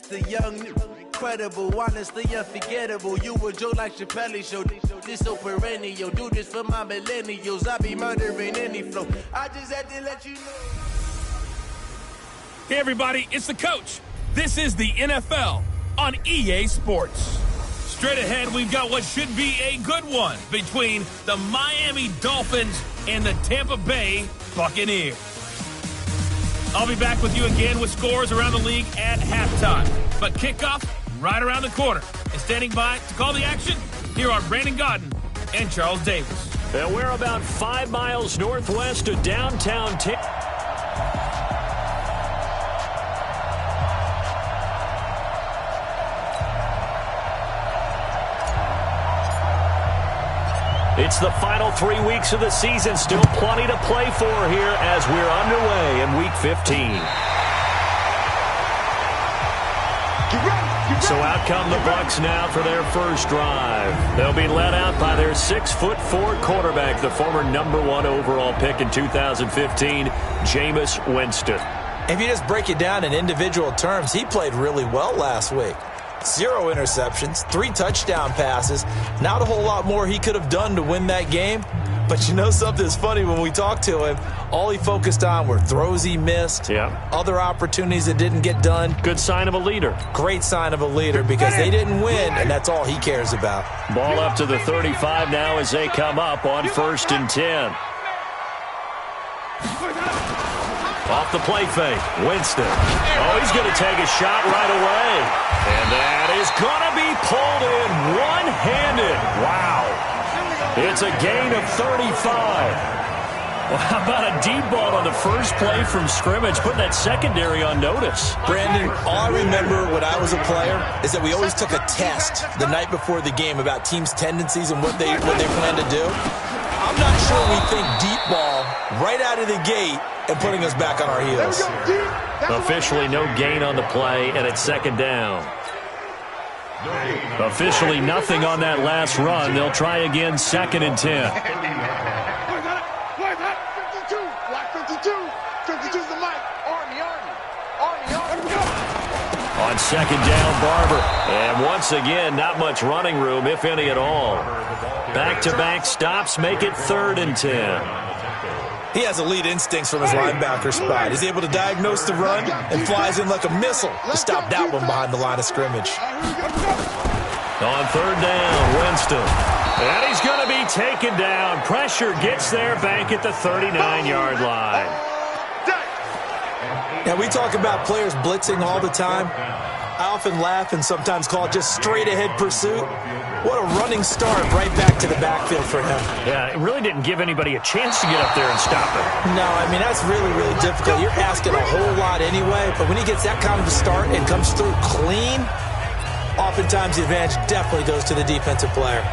the young, incredible, honestly unforgettable. You a joke like Chappelle Show. This so perennial. Do this for my millennials. I be murdering any flow. I just had to let you know. Hey, everybody, it's the coach. This is the NFL on EA Sports. Straight ahead, we've got what should be a good one between the Miami Dolphins and the Tampa Bay Buccaneers. I'll be back with you again with scores around the league at halftime. But kickoff right around the corner. And standing by to call the action, here are Brandon Godden and Charles Davis. And we're about 5 miles northwest of downtown Tampa. It's the final 3 weeks of the season. Still plenty to play for here as we're underway in Week 15. So out come the Bucs now for their first drive. They'll be led out by their 6'4" quarterback, the former #1 overall pick in 2015, Jameis Winston. If you just break it down in individual terms, he played really well last week. 0 interceptions, 3 touchdown passes. Not a whole lot more he could have done to win that game. But you know something's funny, when we talked to him, all he focused on were throws he missed, other opportunities that didn't get done. Good sign of a leader. Great sign of a leader, because they didn't win, and that's all he cares about. Ball up to the 35 now as they come up on 1st and 10. Off the play fake, Winston. Oh, he's going to take a shot right away. And that is going to be pulled in one-handed. Wow. It's a gain of 35. Well, how about a deep ball on the first play from scrimmage, putting that secondary on notice? Brandon, all I remember when I was a player is that we always took a test the night before the game about teams' tendencies and what they plan to do. I'm not sure we think deep ball right out of the gate and putting us back on our heels. Officially no gain on the play, and it's 2nd down. Officially nothing on that last run. They'll try again, 2nd and 10. On 2nd down, Barber. And once again, not much running room, if any at all. Back-to-back stops make it 3rd and 10. He has elite instincts from his linebacker spot. He's able to diagnose the run and flies in like a missile to stop that one behind the line of scrimmage. On 3rd down, Winston. And he's going to be taken down. Pressure gets there back at the 39-yard line. Now, we talk about players blitzing all the time. I often laugh and sometimes call it just straight-ahead pursuit. What a running start right back to the backfield for him. Yeah, it really didn't give anybody a chance to get up there and stop him. No, I mean, that's really, really difficult. You're asking a whole lot anyway, but when he gets that kind of a start and comes through clean, oftentimes the advantage definitely goes to the defensive player.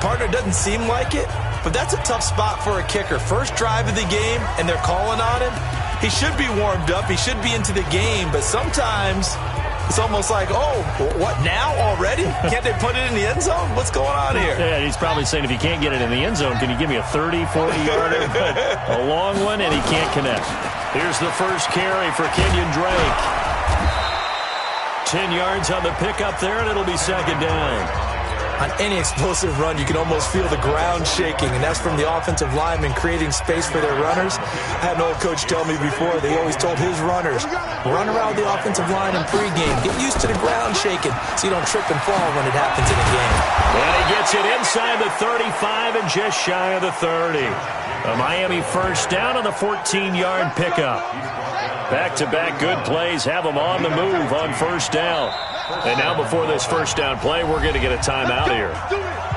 Partner doesn't seem like it, but that's a tough spot for a kicker. First drive of the game, and they're calling on him. He should be warmed up. He should be into the game, but sometimes it's almost like, oh, what, now already? Can't they put it in the end zone? What's going on here? Yeah, he's probably saying, if you can't get it in the end zone, can you give me a 30, 40-yarder? A long one, and he can't connect. Here's the first carry for Kenyon Drake. 10 yards on the pickup there, and it'll be 2nd down. On any explosive run, you can almost feel the ground shaking, and that's from the offensive linemen creating space for their runners. I had an old coach tell me before, they always told his runners, run around the offensive line in pregame. Get used to the ground shaking so you don't trip and fall when it happens in a game. And he gets it inside the 35 and just shy of the 30. A Miami first down on the 14-yard pickup. Back-to-back good plays have them on the move on 1st down. And now before this 1st down play, we're going to get a timeout here.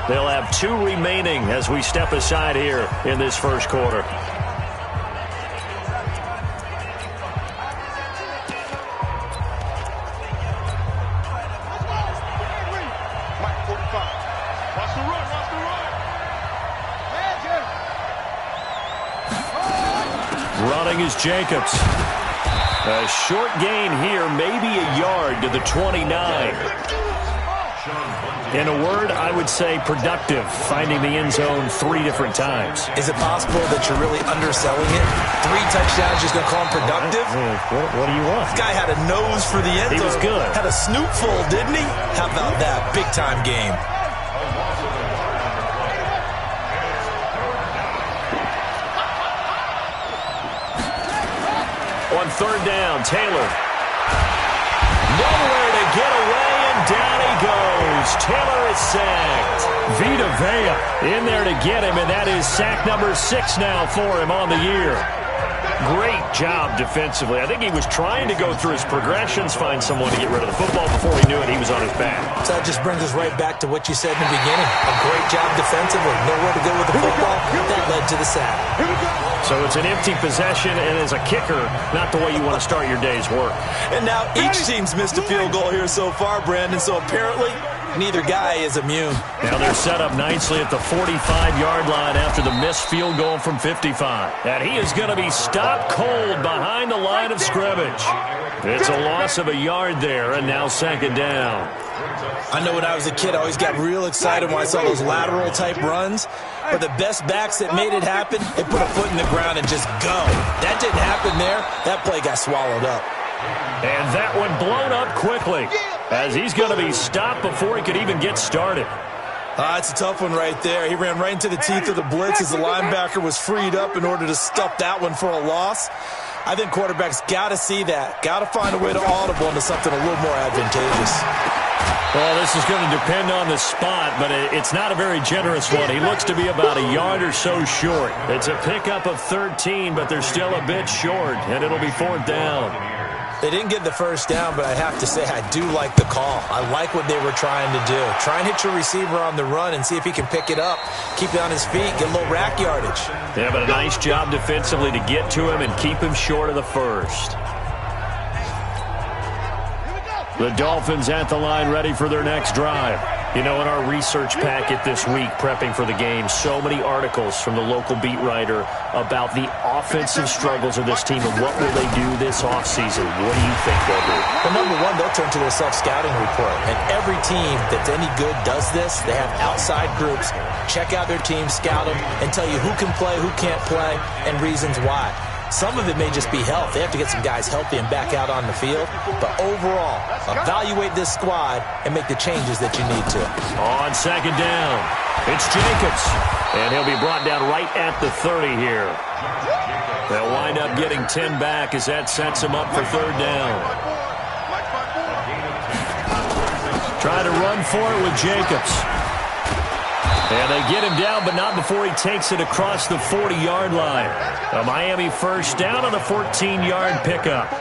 They'll have 2 remaining as we step aside here in this 1st quarter. Running is Jacobs. A short gain here, maybe a yard to the 29. In a word, I would say productive, finding the end zone 3 different times. Is it possible that you're really underselling it? 3 touchdowns, just going to call him productive? What do you want? This guy had a nose for the end zone. He was good. Had a snoot full, didn't he? How about that? Big-time game. On 3rd down, Taylor. Nowhere to get away, and down he goes. Taylor is sacked. Vita Vea in there to get him, and that is sack number 6 now for him on the year. Great job defensively. I think he was trying to go through his progressions, find someone to get rid of the football. Before he knew it, he was on his back. So that just brings us right back to what you said in the beginning. A great job defensively. Nowhere to go with the football. That led to the sack. So it's an empty possession, and as a kicker, not the way you want to start your day's work. And now each team's missed a field goal here so far, Brandon, so apparently neither guy is immune. Now they're set up nicely at the 45-yard line after the missed field goal from 55. And he is going to be stopped cold behind the line of scrimmage. It's a loss of a yard there, and now 2nd down. I know when I was a kid, I always got real excited when I saw those lateral-type runs. But the best backs that made it happen, they put a foot in the ground and just go. That didn't happen there. That play got swallowed up. And that one blown up quickly, as he's going to be stopped before he could even get started. It's a tough one right there. He ran right into the teeth of the blitz as the linebacker was freed up in order to stuff that one for a loss. I think quarterbacks got to see that. Got to find a way to audible into something a little more advantageous. Well, this is going to depend on the spot, but it's not a very generous one. He looks to be about a yard or so short. It's a pickup of 13, but they're still a bit short, and it'll be 4th down. They didn't get the first down, but I have to say I do like the call. I like what they were trying to do. Try and hit your receiver on the run and see if he can pick it up, keep it on his feet, get a little rack yardage. Yeah, but a nice job defensively to get to him and keep him short of the first. The Dolphins at the line, ready for their next drive. You know, in our research packet this week, prepping for the game, so many articles from the local beat writer about the offensive struggles of this team and what will they do this offseason. What do you think they'll do? Well, number one, they'll turn to their self-scouting report. And every team that's any good does this. They have outside groups. Check out their team, scout them, and tell you who can play, who can't play, and reasons why. Some of it may just be health. They have to get some guys healthy and back out on the field. But overall, evaluate this squad and make the changes that you need to. On 2nd down, it's Jacobs. And he'll be brought down right at the 30 here. They'll wind up getting 10 back as that sets him up for 3rd down. Trying to run for it with Jacobs. And they get him down, but not before he takes it across the 40-yard line. A Miami 1st down on the 14-yard pickup.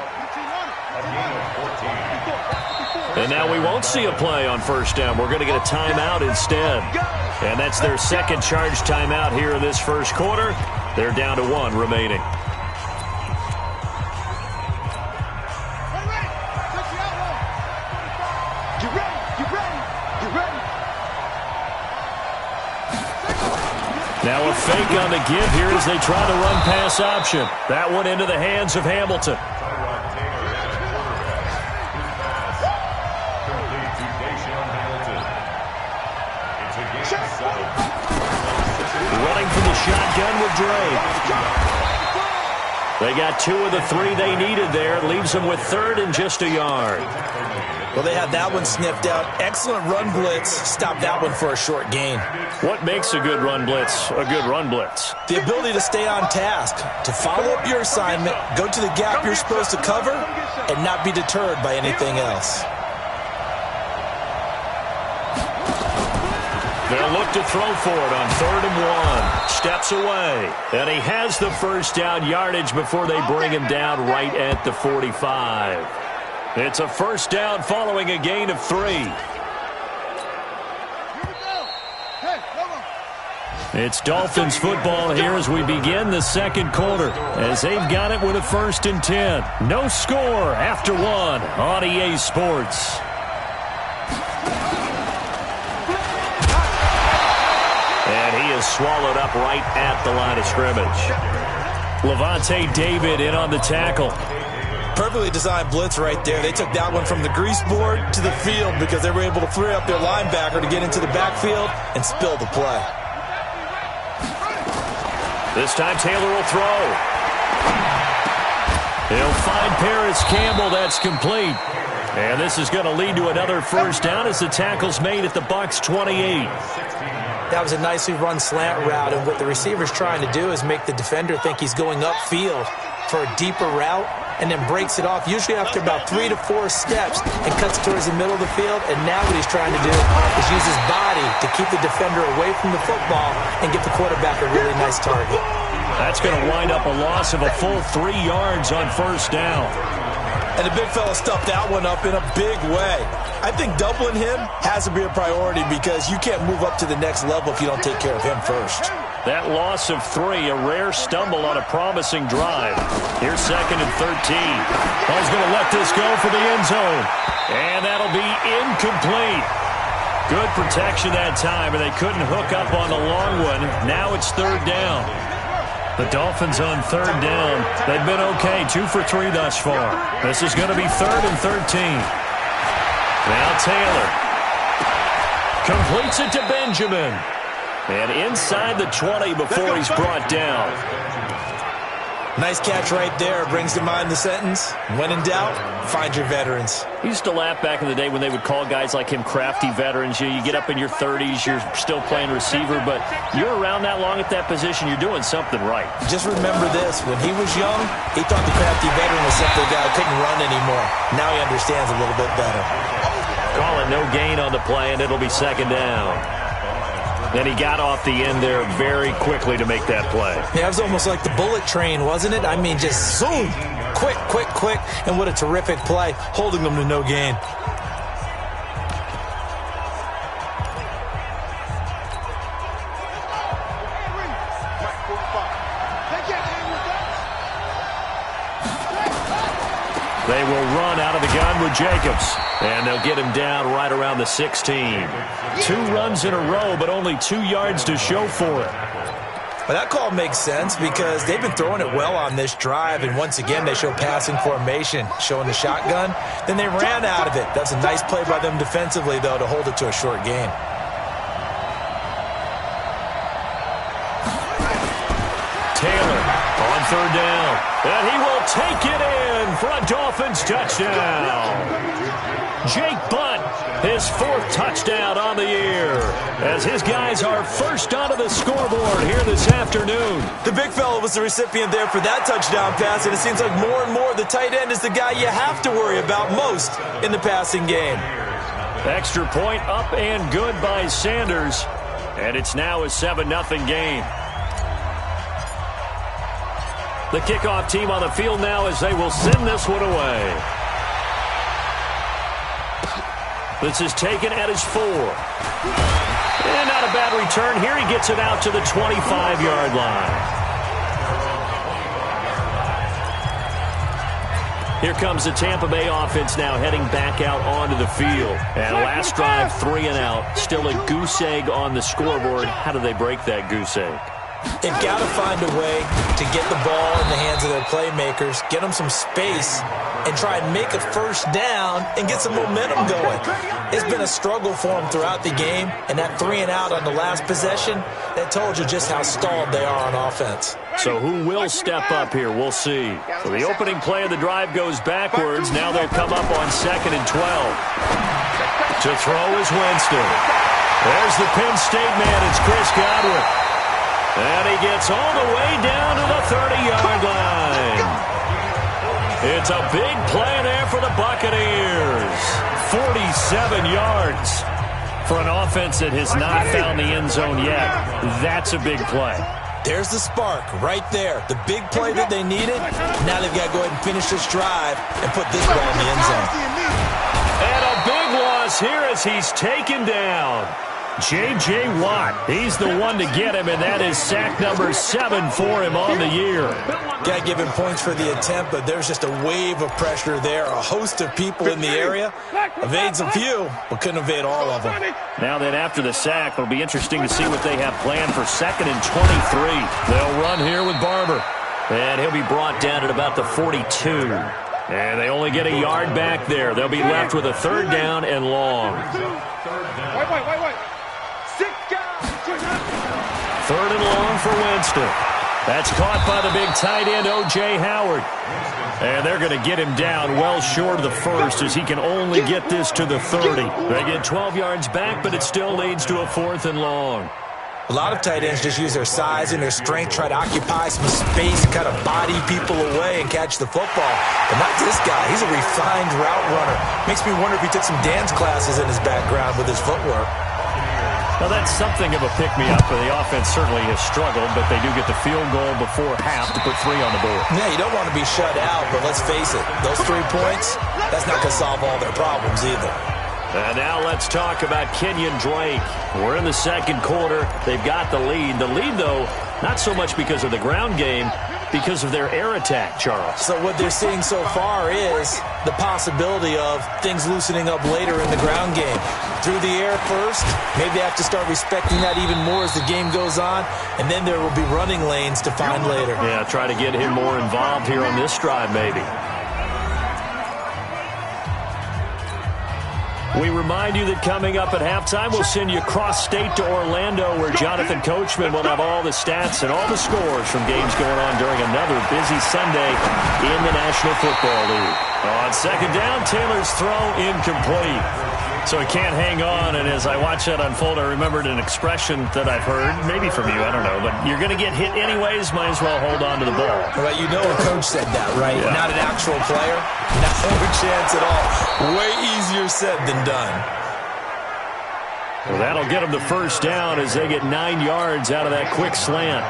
And now we won't see a play on 1st down. We're going to get a timeout instead. And that's their 2nd charge timeout here in this 1st quarter. They're down to 1 remaining. Now a fake on the give here as they try to run pass option. That one into the hands of Hamilton. Running from the shotgun with Drake. They got 2 of the 3 they needed there. Leaves them with 3rd and just a yard. Well, they had that one sniffed out. Excellent run blitz. Stop that one for a short gain. What makes a good run blitz a good run blitz? The ability to stay on task, to follow up your assignment, go to the gap you're supposed to cover, and not be deterred by anything else. They'll look to throw for it on 3rd and 1. Steps away. And he has the 1st down yardage before they bring him down right at the 45. It's a 1st down following a gain of 3. It's Dolphins football here as we begin the 2nd quarter, as they've got it with a 1st and 10. No score after 1 on EA Sports. And he is swallowed up right at the line of scrimmage. Levante David in on the tackle. Perfectly designed blitz right there. They took that one from the grease board to the field because they were able to free up their linebacker to get into the backfield and spill the play. This time Taylor will throw. He'll find Paris Campbell. That's complete. And this is going to lead to another first down as the tackle's made at the Bucs 28. That was a nicely run slant route, and what the receiver's trying to do is make the defender think he's going upfield for a deeper route, and then breaks it off, usually after about 3 to 4 steps, and cuts towards the middle of the field. And now what he's trying to do is use his body to keep the defender away from the football and get the quarterback a really nice target. That's going to wind up a loss of a full 3 yards on first down. And the big fella stuffed that one up in a big way. I think doubling him has to be a priority because you can't move up to the next level if you don't take care of him first. That loss of 3, a rare stumble on a promising drive. Here's 2nd and 13. Ball's going to let this go for the end zone. And that'll be incomplete. Good protection that time, and they couldn't hook up on the long one. Now it's 3rd down. The Dolphins on 3rd down. They've been okay, 2 for 3 thus far. This is going to be 3rd and 13. Now Taylor completes it to Benjamin. And inside the 20 before he's brought down. Nice catch right there. Brings to mind the sentence, when in doubt, find your veterans. We used to laugh back in the day when they would call guys like him crafty veterans. You get up in your 30s, you're still playing receiver, but you're around that long at that position, you're doing something right. Just remember this. When he was young, he thought the crafty veteran was simply a guy who couldn't run anymore. Now he understands a little bit better. Call it no gain on the play, and it'll be 2nd down. Then he got off the end there very quickly to make that play. Yeah, it was almost like the bullet train, wasn't it? I mean, just zoom. Quick, quick, quick. And what a terrific play, holding them to no gain. They will run out of the gun with Jacobs. And they'll get him down right around the 16. 2 runs in a row, but only 2 yards to show for it. Well, that call makes sense because they've been throwing it well on this drive, and once again they show passing formation, showing the shotgun. Then they ran out of it. That's a nice play by them defensively, though, to hold it to a short gain. Taylor on 3rd down, and he will take it in for a Dolphins touchdown. Jake Butt, his 4th touchdown on the year, as his guys are first onto the scoreboard here this afternoon. The big fella was the recipient there for that touchdown pass, and it seems like more and more the tight end is the guy you have to worry about most in the passing game. Extra point up and good by Sanders, and it's now a 7-0 game. The kickoff team on the field now as they will send this one away. This is taken at his 4. And not a bad return here. He gets it out to the 25-yard line. Here comes the Tampa Bay offense now heading back out onto the field. And last drive, 3 and out. Still a goose egg on the scoreboard. How do they break that goose egg? They've got to find a way to get the ball in the hands of their playmakers, get them some space, and try and make a first down and get some momentum going. It's been a struggle for them throughout the game, and that 3 and out on the last possession, that told you just how stalled they are on offense. So who will step up here? We'll see. So the opening play of the drive goes backwards. Now they'll come up on 2nd and 12. To throw is Winston. There's the Penn State man. It's Chris Godwin. And he gets all the way down to the 30-yard line. It's a big play there for the Buccaneers. 47 yards for an offense that has not found the end zone yet. That's a big play. There's the spark right there. The big play that they needed. Now they've got to go ahead and finish this drive and put this ball in the end zone. And a big loss here as he's taken down. J.J. Watt, he's the one to get him, and that is sack number 7 for him on the year. Got to give him points for the attempt, but there's just a wave of pressure there. A host of people in the area. Evades a few, but couldn't evade all of them. Now then, after the sack, it'll be interesting to see what they have planned for 2nd and 23. They'll run here with Barber. And he'll be brought down at about the 42. And they only get a yard back there. They'll be left with a 3rd down and long. Wait. 3rd and long for Winston. That's caught by the big tight end, O.J. Howard. And they're going to get him down well short of the 1st as he can only get this to the 30. They get 12 yards back, but it still leads to a 4th and long. A lot of tight ends just use their size and their strength, try to occupy some space, kind of body people away and catch the football. But not this guy. He's a refined route runner. Makes me wonder if he took some dance classes in his background with his footwork. Well, that's something of a pick-me-up. The offense certainly has struggled, but they do get the field goal before half to put 3 on the board. Yeah, you don't want to be shut out, but let's face it, those 3 points, that's not going to solve all their problems either. And now let's talk about Kenyon Drake. We're in the 2nd quarter. They've got the lead. The lead, though, not so much because of the ground game, because of their air attack, Charles. So what they're seeing so far is the possibility of things loosening up later in the ground game. Through the air first, maybe they have to start respecting that even more as the game goes on, and then there will be running lanes to find later. Yeah, try to get him more involved here on this drive, maybe. We remind you that coming up at halftime, we'll send you cross-state to Orlando, where Jonathan Coachman will have all the stats and all the scores from games going on during another busy Sunday in the National Football League. On 2nd down, Taylor's throw incomplete. So he can't hang on, and as I watch that unfold, I remembered an expression that I've heard, maybe from you, I don't know, but you're going to get hit anyways, might as well hold on to the ball. Well, you know a coach said that, right? Yeah. Not an actual player. Not a chance at all. Way easier said than done. Well, that'll get them the 1st down as they get 9 yards out of that quick slant.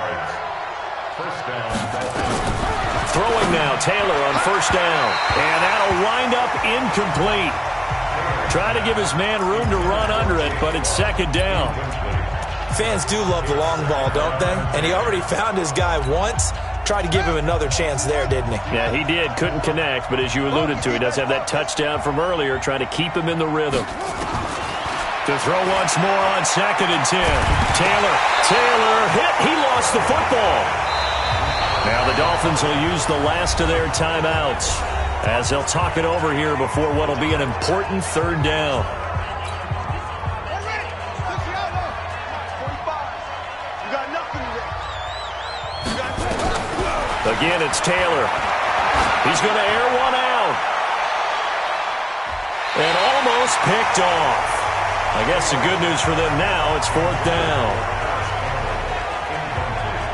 Throwing now, Taylor on 1st down, and that'll wind up incomplete. Try to give his man room to run under it, but it's 2nd down. Fans do love the long ball, don't they? And he already found his guy once. Tried to give him another chance there, didn't he? Yeah, he did. Couldn't connect, but as you alluded to, he does have that touchdown from earlier, trying to keep him in the rhythm. To throw once more on 2nd and 10. Taylor hit. He lost the football. Now the Dolphins will use the last of their timeouts as they'll talk it over here before what will be an important 3rd down. Again, it's Taylor. He's going to air one out. And almost picked off. I guess the good news for them now, it's 4th down.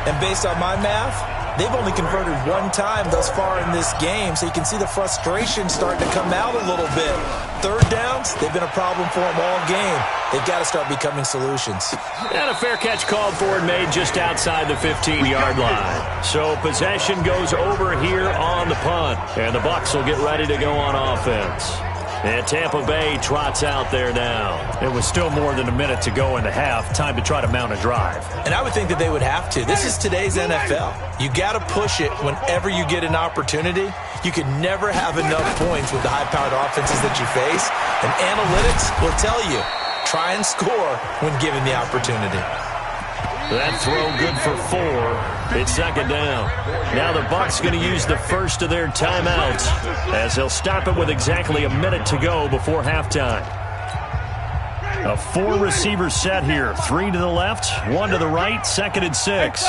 And based on my math, they've only converted 1 time thus far in this game, so you can see the frustration starting to come out a little bit. 3rd downs, they've been a problem for them all game. They've got to start becoming solutions. And a fair catch called for and made just outside the 15-yard line. So possession goes over here on the punt, and the Bucs will get ready to go on offense. And Tampa Bay trots out there now. It was still more than a minute to go in the half. Time to try to mount a drive. And I would think that they would have to. This is today's NFL. You got to push it whenever you get an opportunity. You can never have enough points with the high-powered offenses that you face. And analytics will tell you, try and score when given the opportunity. That throw good for 4. It's 2nd down. Now the Bucs going to use the first of their timeouts as they'll stop it with exactly a minute to go before halftime. A 4-receiver set here. 3 to the left, 1 to the right, 2nd and 6.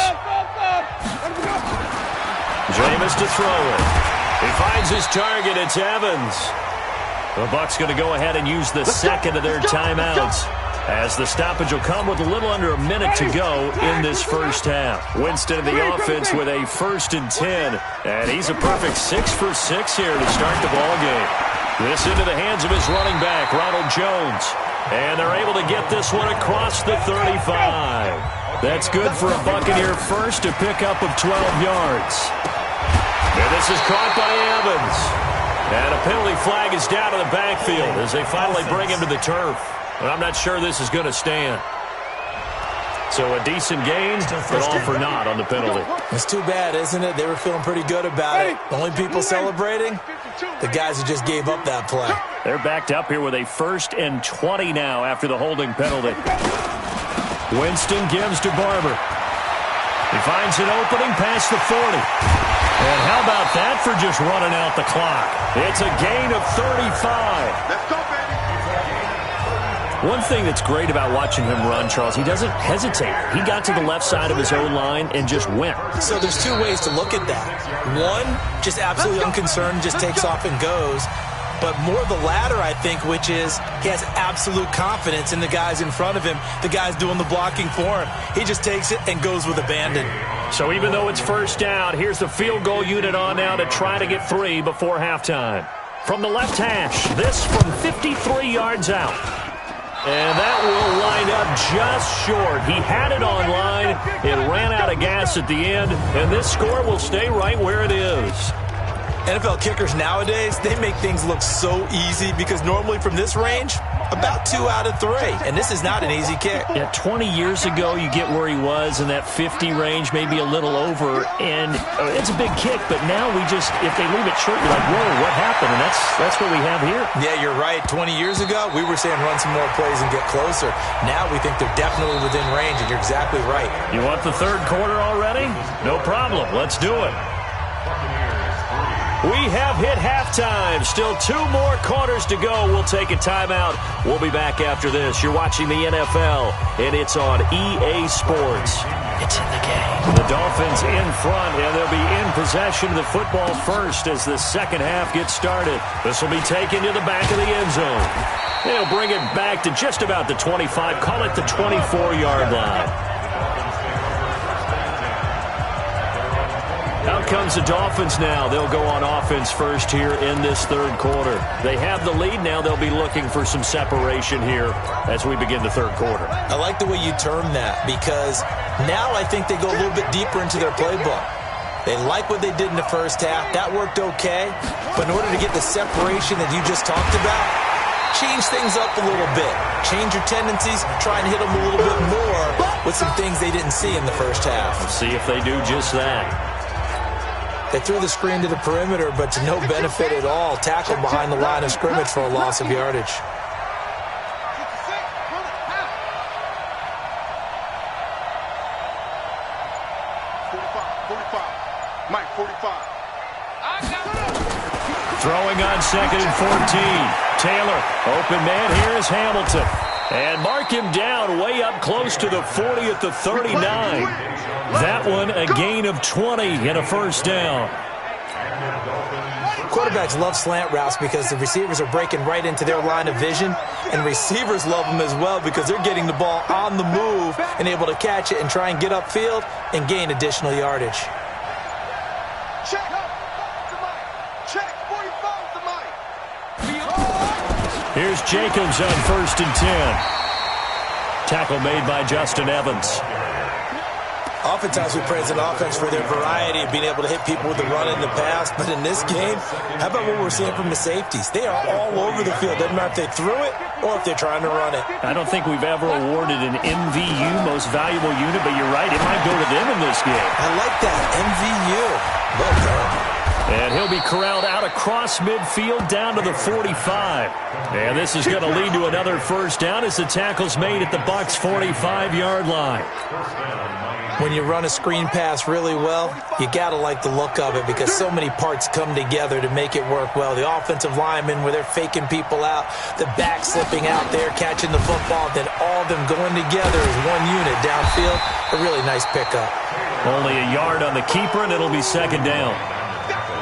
Jameis to throw it. He finds his target. It's Evans. The Bucs going to go ahead and use the 2nd of their timeouts, as the stoppage will come with a little under a minute to go in this 1st half. Winston in the offense with a 1st and 10. And he's a perfect 6 for 6 here to start the ball game. This into the hands of his running back, Ronald Jones. And they're able to get this one across the 35. That's good for a Buccaneer first, a pickup of 12 yards. And this is caught by Evans. And a penalty flag is down to the backfield as they finally bring him to the turf. But I'm not sure this is going to stand. So a decent gain, but all for naught on the penalty. It's too bad, isn't it? They were feeling pretty good about it. The only people celebrating, the guys who just gave up that play. They're backed up here with a 1st and 20 now after the holding penalty. Winston gives to Barber. He finds an opening past the 40. And how about that for just running out the clock? It's a gain of 35. Let's go, baby. One thing that's great about watching him run, Charles, he doesn't hesitate. He got to the left side of his own line and just went. So there's two ways to look at that. One, just absolutely unconcerned, just takes off and goes. But more the latter, I think, which is he has absolute confidence in the guys in front of him, the guys doing the blocking for him. He just takes it and goes with abandon. So even though it's first down, here's the field goal unit on now to try to get 3 before halftime. From the left hash, this from 53 yards out. And that will line up just short. He had it on line. It ran out of gas at the end, and this score will stay right where it is. NFL kickers nowadays, they make things look so easy because normally from this range, about 2 out of 3. And this is not an easy kick. Yeah, 20 years ago, you get where he was in that 50 range, maybe a little over, and it's a big kick. But now we just, if they leave it short, you're like, whoa, what happened? And that's what we have here. Yeah, you're right. 20 years ago, we were saying run some more plays and get closer. Now we think they're definitely within range, and you're exactly right. You want the third quarter already? No problem. Let's do it. We have hit halftime. Still 2 more quarters to go. We'll take a timeout. We'll be back after this. You're watching the NFL, and it's on EA Sports. It's in the game. The Dolphins in front, and they'll be in possession of the football first as the second half gets started. This will be taken to the back of the end zone. They'll bring it back to just about the 25. Call it the 24-yard line. Out comes the Dolphins now. They'll go on offense first here in this third quarter. They have the lead now. They'll be looking for some separation here as we begin the third quarter. I like the way you term that because now I think they go a little bit deeper into their playbook. They like what they did in the first half. That worked okay. But in order to get the separation that you just talked about, change things up a little bit. Change your tendencies. Try and hit them a little bit more with some things they didn't see in the first half. Let's see if they do just that. They threw the screen to the perimeter, but to no benefit at all. Tackled behind the line of scrimmage for a loss of yardage. Mike, 45. Throwing on 2nd and 14. Taylor, open man. Here is Hamilton. And mark him down way up close to the 40 at the 39. That one a gain of 20 and a first down. Quarterbacks love slant routes because the receivers are breaking right into their line of vision, and receivers love them as well because they're getting the ball on the move and able to catch it and try and get upfield and gain additional yardage. Check. Check. 45 to Mike. Here's Jacobs on 1st and 10. Tackle made by Justin Evans. Oftentimes we praise an offense for their variety of being able to hit people with the run in the pass, but in this game, how about what we're seeing from the safeties? They are all over the field. Doesn't matter if they threw it or if they're trying to run it. I don't think we've ever awarded an MVU, most valuable unit, but you're right, it might go to them in this game. I like that, MVU. Well done. And he'll be corralled out across midfield down to the 45. And this is going to lead to another first down as the tackle's made at the Bucs' 45-yard line. When you run a screen pass really well, you got to like the look of it because so many parts come together to make it work well. The offensive linemen, where they're faking people out, the back slipping out there, catching the football, then all of them going together as one unit downfield. A really nice pickup. Only a yard on the keeper, and it'll be second down.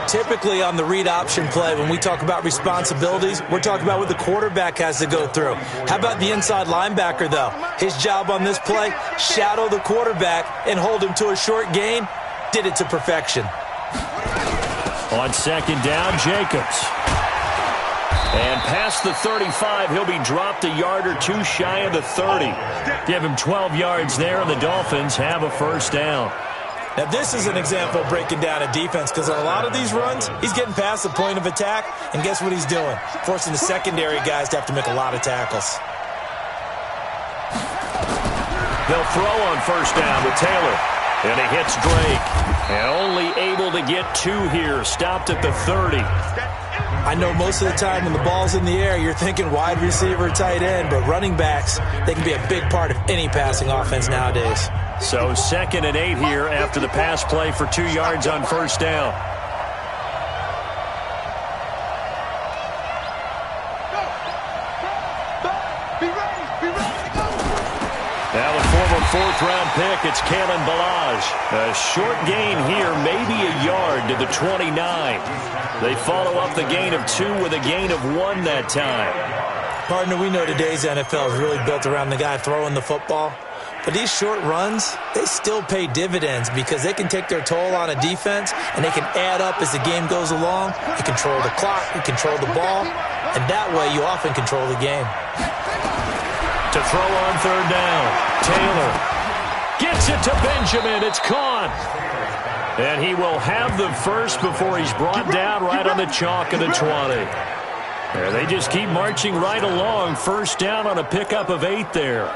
Typically on the read option play, when we talk about responsibilities, we're talking about what the quarterback has to go through. How about the inside linebacker, though? His job on this play, shadow the quarterback and hold him to a short gain. Did it to perfection. On second down, Jacobs. And past the 35, he'll be dropped a yard or two shy of the 30. Give him 12 yards there, and the Dolphins have a first down. Now, this is an example of breaking down a defense because on a lot of these runs, he's getting past the point of attack, and guess what he's doing? Forcing the secondary guys to have to make a lot of tackles. They'll throw on first down with Taylor, and he hits Drake. And only able to get 2 here, stopped at the 30. I know most of the time when the ball's in the air, you're thinking wide receiver, tight end, but running backs, they can be a big part of any passing offense nowadays. So 2nd and 8 here after the pass play for 2 yards on first down. fourth-round pick, it's Kalen Ballage. A short gain here, maybe a yard to the 29. They follow up the gain of 2 with a gain of 1 that time. Partner, we know today's NFL is really built around the guy throwing the football. But these short runs, they still pay dividends because they can take their toll on a defense and they can add up as the game goes along. You control the clock, you control the ball, and that way you often control the game. To throw on third down, Taylor gets it to Benjamin. It's caught. And he will have the first before he's brought down right on the chalk of the 20. There, they just keep marching right along. First down on a pickup of 8 there.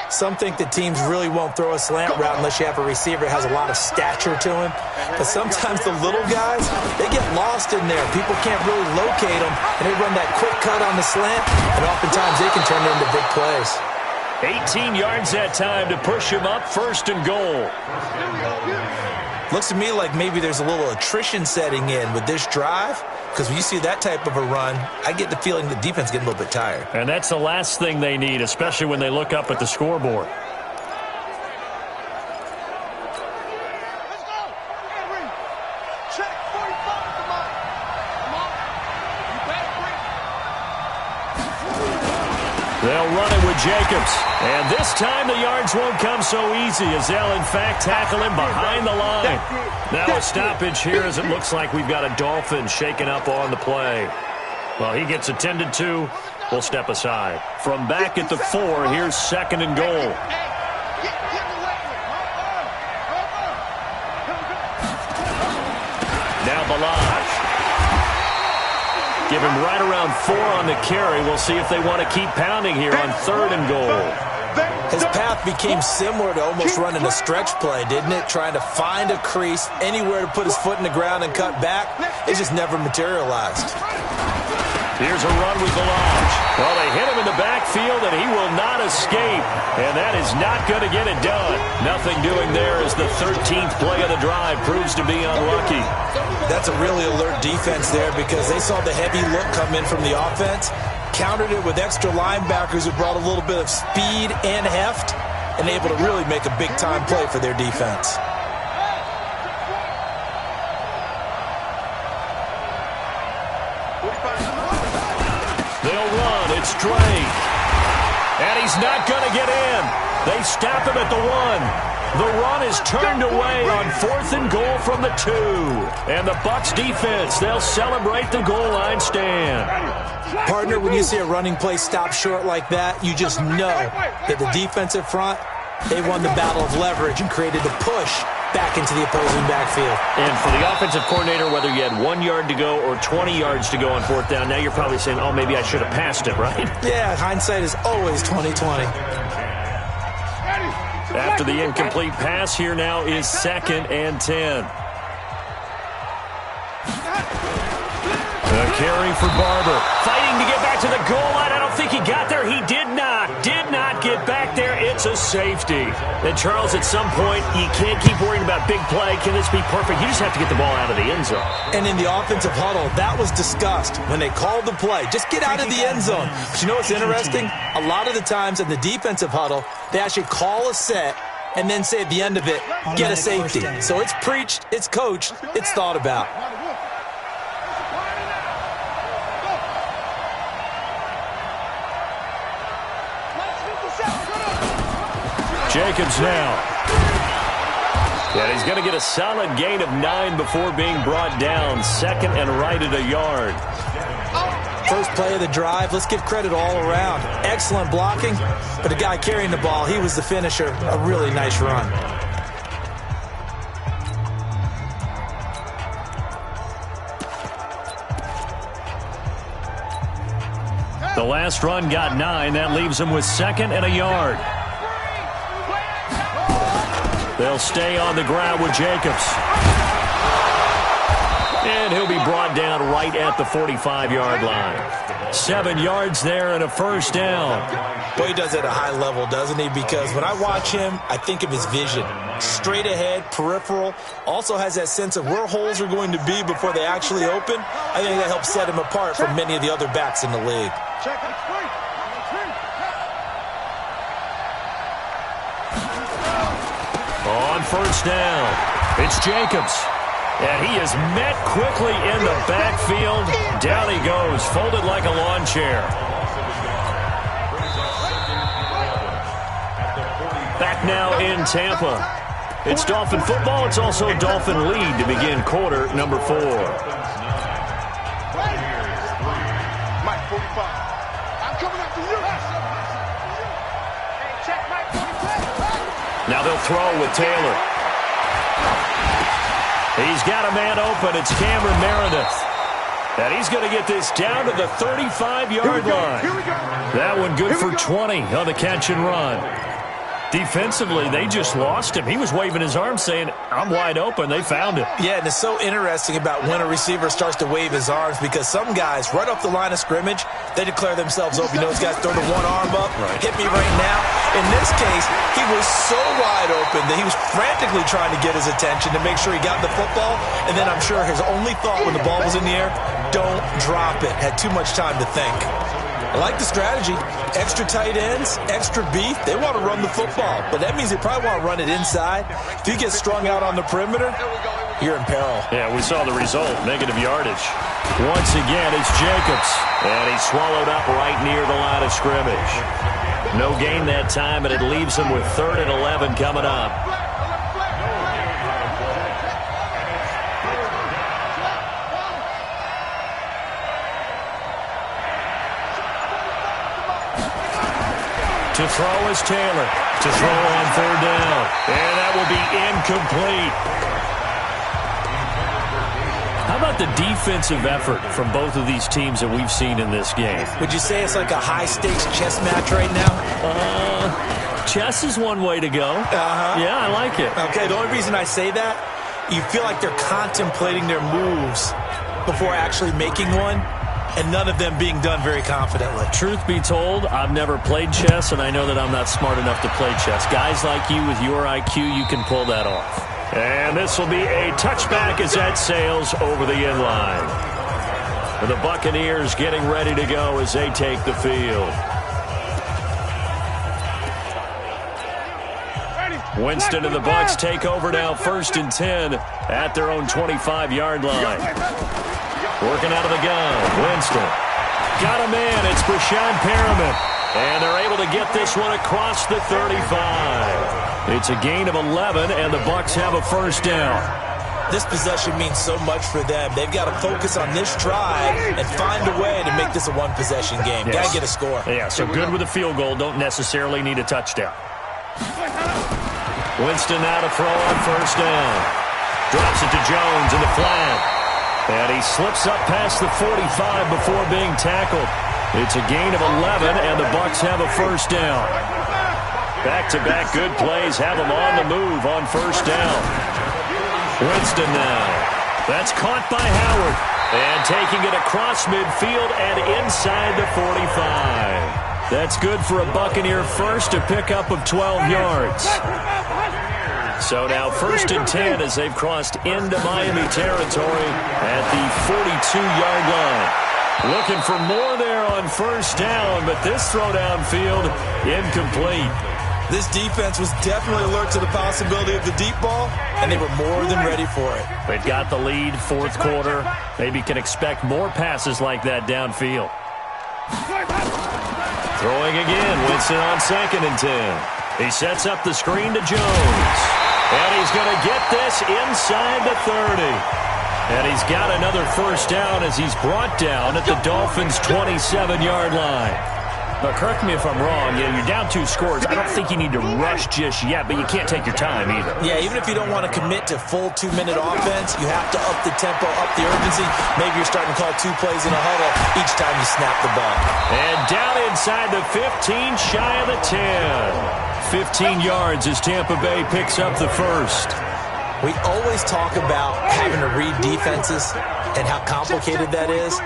Some think that teams really won't throw a slant route unless you have a receiver that has a lot of stature to him. But sometimes the little guys, they get lost in there. People can't really locate them, and they run that quick cut on the slant, and oftentimes they can turn it into big plays. 18 yards that time to push him up, first and goal. Looks to me like maybe there's a little attrition setting in with this drive. Because when you see that type of a run, I get the feeling the defense getting a little bit tired. And that's the last thing they need, especially when they look up at the scoreboard. Let's go. Check 45 to Mike. Come on. You better bring. They'll run it with Jacobs. And this time the yards won't come so easy as they'll, in fact, tackle him behind the line. Now a stoppage here as it looks like we've got a Dolphin shaken up on the play. Well, he gets attended to. We'll step aside. From back at the 4, here's second and goal. Now Ballage. Give him right around 4 on the carry. We'll see if they want to keep pounding here on third and goal. His path became similar to almost running a stretch play, didn't it? Trying to find a crease, anywhere to put his foot in the ground and cut back. It just never materialized. Here's a run with Ballage. Well, they hit him in the backfield, and he will not escape. And that is not going to get it done. Nothing doing there as the 13th play of the drive proves to be unlucky. That's a really alert defense there because they saw the heavy look come in from the offense, countered it with extra linebackers who brought a little bit of speed and heft, and able to really make a big-time play for their defense. They'll run. It's Drake. And he's not going to get in. They stop him at the 1. The run is turned away on 4th and goal from the 2. And the Bucs defense, they'll celebrate the goal line stand. Partner, when you see a running play stop short like that, you just know that the defensive front, they won the battle of leverage and created the push back into the opposing backfield. And for the offensive coordinator, whether you had 1 yard to go or 20 yards to go on 4th down, now you're probably saying, oh, maybe I should have passed it, right? Yeah, hindsight is always 20/20. After the incomplete pass, here now is 2nd and 10. A carry for Barber. Fighting to get back to the goal line. I don't think he got there. He did not get back there. It's a safety. And, Charles, at some point, you can't keep worrying about big play. Can this be perfect? You just have to get the ball out of the end zone. And in the offensive huddle, that was discussed when they called the play. Just get out of the end zone. But you know what's interesting? A lot of the times in the defensive huddle, they actually call a set and then say at the end of it, get a safety. So it's preached, it's coached, it's thought about. Jacobs now. And he's going to get a solid gain of 9 before being brought down. 2nd and right at a yard. First play of the drive, let's give credit all around. Excellent blocking, but the guy carrying the ball, he was the finisher. A really nice run. The last run got 9. That leaves him with 2nd and a yard. They'll stay on the ground with Jacobs. And he'll be brought down right at the 45-yard line. 7 yards there and a first down. Boy, he does it at a high level, doesn't he? Because when I watch him, I think of his vision. Straight ahead, peripheral. Also has that sense of where holes are going to be before they actually open. I think that helps set him apart from many of the other backs in the league. On first down, it's Jacobs. And he is met quickly in the backfield. Down he goes, folded like a lawn chair. Back now in Tampa. It's Dolphin football. It's also Dolphin lead to begin quarter number 4. Mike 45. I'm coming after you. Hey, check Mike 45. Now they'll throw with Taylor. He's got a man open. It's Cameron Meredith. And he's going to get this down to the 35-yard line. That one good for 20 on the catch and run. Defensively, they just lost him. He was waving his arms saying, I'm wide open. They found it. Yeah, and it's so interesting about when a receiver starts to wave his arms because some guys, right off the line of scrimmage, they declare themselves open. You know, these guys throw the one arm up, hit me right now. In this case, he was so wide open that he was frantically trying to get his attention to make sure he got the football. And then I'm sure his only thought when the ball was in the air, don't drop it. Had too much time to think. I like the strategy. Extra tight ends, extra beef. They want to run the football, but that means they probably want to run it inside. If you get strung out on the perimeter, you're in peril. Yeah, we saw the result, negative yardage. Once again, it's Jacobs, and he's swallowed up right near the line of scrimmage. No gain that time, and it leaves him with 3rd and 11 coming up. To throw is Taylor. To throw on 3rd down. And that will be incomplete. How about the defensive effort from both of these teams that we've seen in this game? Would you say it's like a high-stakes chess match right now? Chess is one way to go. Yeah, I like it. Okay, the only reason I say that, you feel like they're contemplating their moves before actually making one. And none of them being done very confidently. Truth be told, I've never played chess, and I know that I'm not smart enough to play chess. Guys like you with your IQ, you can pull that off. And this will be a touchback as that sails over the inline. The Buccaneers getting ready to go as they take the field. Winston and the Bucs take over now, 1st and 10 at their own 25-yard line. Working out of the gun, Winston. Got a man, it's Brashad Perriman. And they're able to get this one across the 35. It's a gain of 11, and the Bucs have a 1st down. This possession means so much for them. They've got to focus on this drive and find a way to make this a one-possession game. Yes. Got to get a score. Yeah, so good with a field goal. Don't necessarily need a touchdown. Winston now to throw on 1st down. Drops it to Jones in the flat. And he slips up past the 45 before being tackled. It's a gain of 11, and the Bucs have a 1st down. Back-to-back good plays have them on the move on 1st down. Winston now. That's caught by Howard. And taking it across midfield and inside the 45. That's good for a Buccaneer 1st, a pickup of 12 yards. So now 1st and 10 as they've crossed into Miami territory at the 42-yard line. Looking for more there on 1st down, but this throw downfield incomplete. This defense was definitely alert to the possibility of the deep ball, and they were more than ready for it. They've got the lead, 4th quarter. Maybe can expect more passes like that downfield. Throwing again, Winston on 2nd and 10. He sets up the screen to Jones. And he's going to get this inside the 30. And he's got another 1st down as he's brought down at the Dolphins' 27-yard line. Now, correct me if I'm wrong. You're down 2 scores. I don't think you need to rush just yet, but you can't take your time either. Yeah, even if you don't want to commit to full 2-minute offense, you have to up the tempo, up the urgency. Maybe you're starting to call 2 plays in a huddle each time you snap the ball. And down inside the 15, shy of the 10. 15 yards as Tampa Bay picks up the 1st. We always talk about having to read defenses and how complicated that is.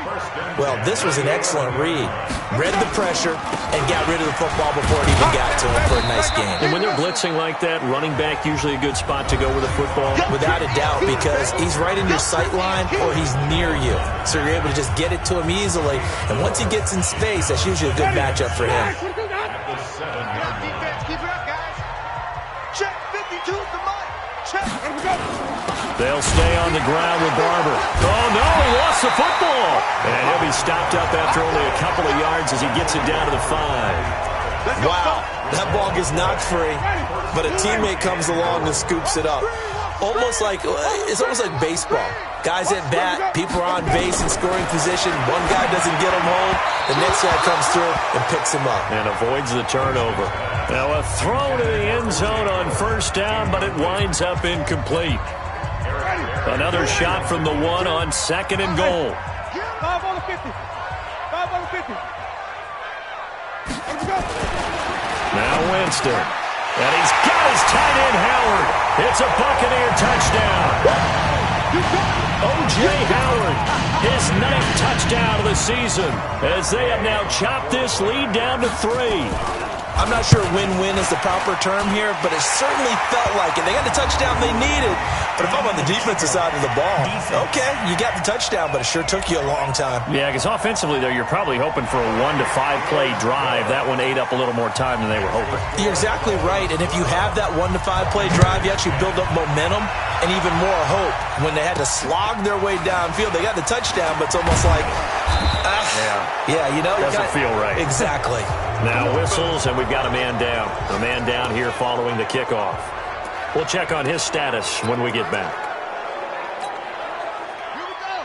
Well, this was an excellent read. Read the pressure and got rid of the football before it even got to him for a nice game. And when they're blitzing like that, running back usually a good spot to go with the football? Without a doubt, because he's right in your sight line or he's near you. So you're able to just get it to him easily. And once he gets in space, that's usually a good matchup for him. Defense, keep it up, guys. Check 52's the money. They'll stay on the ground with Barber. Oh, no, he lost the football. And he'll be stopped up after only a couple of yards as he gets it down to the 5. Wow, that ball gets knocked free, but a teammate comes along and scoops it up. It's almost like baseball. Guys at bat, people are on base in scoring position. One guy doesn't get him home. The next guy comes through and picks him up. And avoids the turnover. Now a throw to the end zone on first down, but it winds up incomplete. Another shot from the 1 on 2nd and goal. 5 on the 50. 5 on the 50. Let's go. Now Winston. And he's got his tight end, Howard. It's a Buccaneer touchdown. O.J. Howard, his 9th touchdown of the season, as they have now chopped this lead down to 3. I'm not sure win-win is the proper term here, but it certainly felt like it. They got the touchdown they needed, but if I'm on the defensive side of the ball, okay, you got the touchdown, but it sure took you a long time. Yeah, because offensively, though, you're probably hoping for a 1 to 5 play drive. That one ate up a little more time than they were hoping. You're exactly right, and if you have that 1 to 5 play drive, you actually build up momentum and even more hope. When they had to slog their way downfield, they got the touchdown, but it's almost like, doesn't feel right. Exactly. Now whistles, and we've got a man down. A man down here following the kickoff. We'll check on his status when we get back.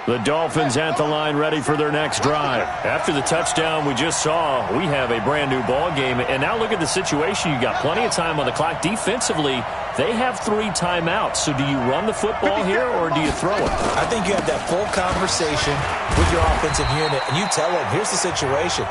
The Dolphins at the line ready for their next drive. After the touchdown we just saw, we have a brand new ball game. And now look at the situation. You got plenty of time on the clock. Defensively, they have 3 timeouts. So do you run the football here or do you throw it? I think you have that full conversation with your offensive unit, and you tell them, here's the situation.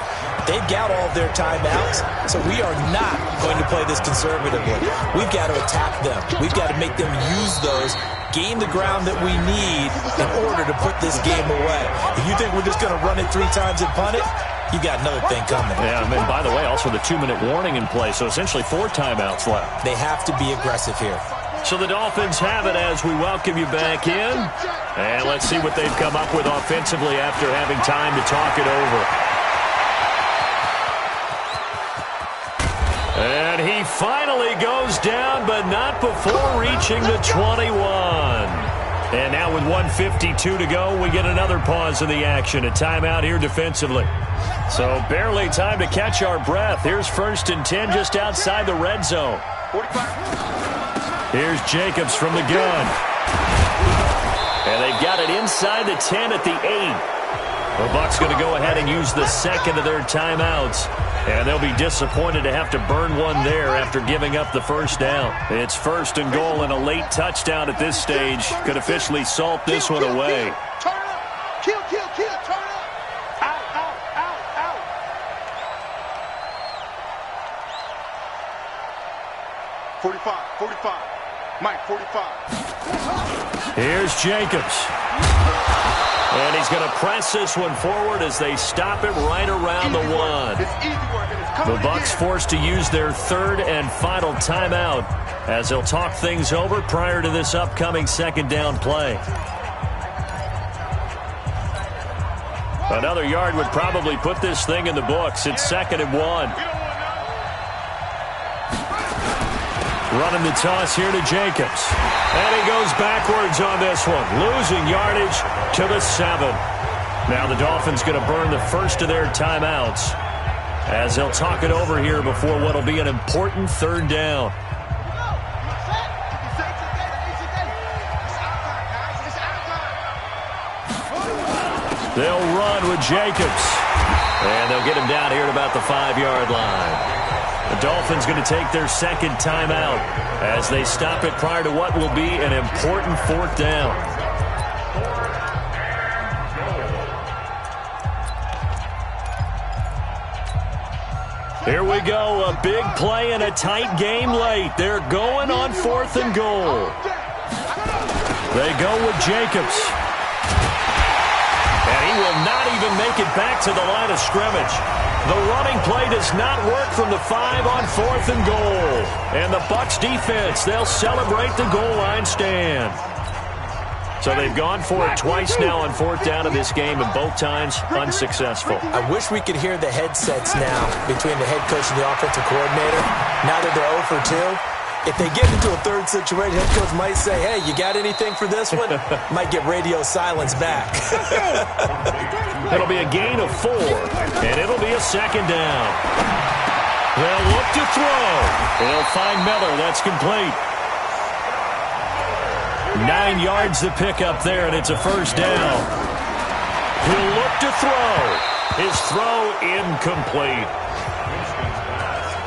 They've got all their timeouts, so we are not going to play this conservatively. We've got to attack them. We've got to make them use those, gain the ground that we need in order to put this game away. If you think we're just going to run it 3 times and punt it, you got another thing coming. Yeah, and by the way, also the 2-minute warning in play, so essentially 4 timeouts left. They have to be aggressive here. So the Dolphins have it as we welcome you back in. And let's see what they've come up with offensively after having time to talk it over. And he finally goes down, but not before reaching the 21. And now with 1:52 to go, we get another pause in the action. A timeout here defensively. So barely time to catch our breath. Here's 1st and 10 just outside the red zone. 45. Here's Jacobs from the gun. And they've got it inside the 10 at the 8. The Bucs going to go ahead and use the 2nd of their timeouts. And they'll be disappointed to have to burn one there after giving up the 1st down. It's 1st and goal, and a late touchdown at this stage could officially salt this one away. Turn up. Kill, turn up. Out. 45. Mike, 45. Here's Jacobs. And he's going to press this one forward as they stop it right around the 1. The Bucs forced to use their 3rd and final timeout as they'll talk things over prior to this upcoming 2nd down play. Another yard would probably put this thing in the books. It's 2nd and 1. Running the toss here to Jacobs. And he goes backwards on this one, losing yardage to the 7. Now the Dolphins going to burn the 1st of their timeouts as they'll talk it over here before what will be an important 3rd down. They'll run with Jacobs. And they'll get him down here at about the 5-yard line. The Dolphins going to take their 2nd timeout as they stop it prior to what will be an important 4th down. Here we go, a big play and a tight game late. They're going on 4th and goal. They go with Jacobs. And he will not even make it back to the line of scrimmage. The running play does not work from the 5 on 4th and goal. And the Bucs defense, they'll celebrate the goal line stand. So they've gone for it twice now on 4th down in this game, and both times unsuccessful. I wish we could hear the headsets now between the head coach and the offensive coordinator. Now that they're 0 for 2, If they get into a third situation, head coach might say, hey, you got anything for this one? Might get radio silence back. It'll be a gain of 4, and it'll be a second down. They'll look to throw. They'll find Miller. That's complete. 9 yards to pick up there, and it's a first down. He'll look to throw. His throw incomplete.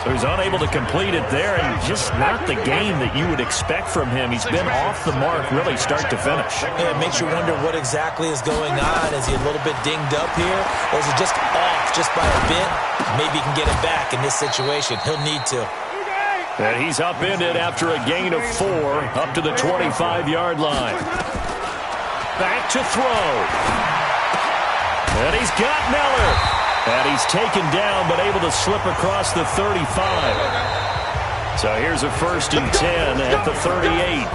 So he's unable to complete it there, and just not the game that you would expect from him. He's been off the mark really start to finish. Yeah, it makes you wonder what exactly is going on. Is he a little bit dinged up here, or is he just off just by a bit? Maybe he can get it back in this situation. He'll need to. And he's upended after a gain of 4 up to the 25-yard line. Back to throw. And he's got Miller. And he's taken down, but able to slip across the 35. So here's a 1st and 10 at the 38.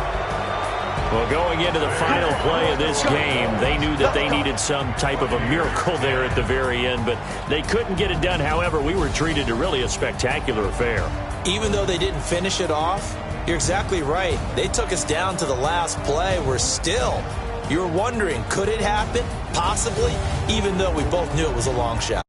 Well, going into the final play of this game, they knew that they needed some type of a miracle there at the very end, but they couldn't get it done. However, we were treated to really a spectacular affair. Even though they didn't finish it off, you're exactly right. They took us down to the last play. We're still, you were wondering, could it happen? Possibly, even though we both knew it was a long shot.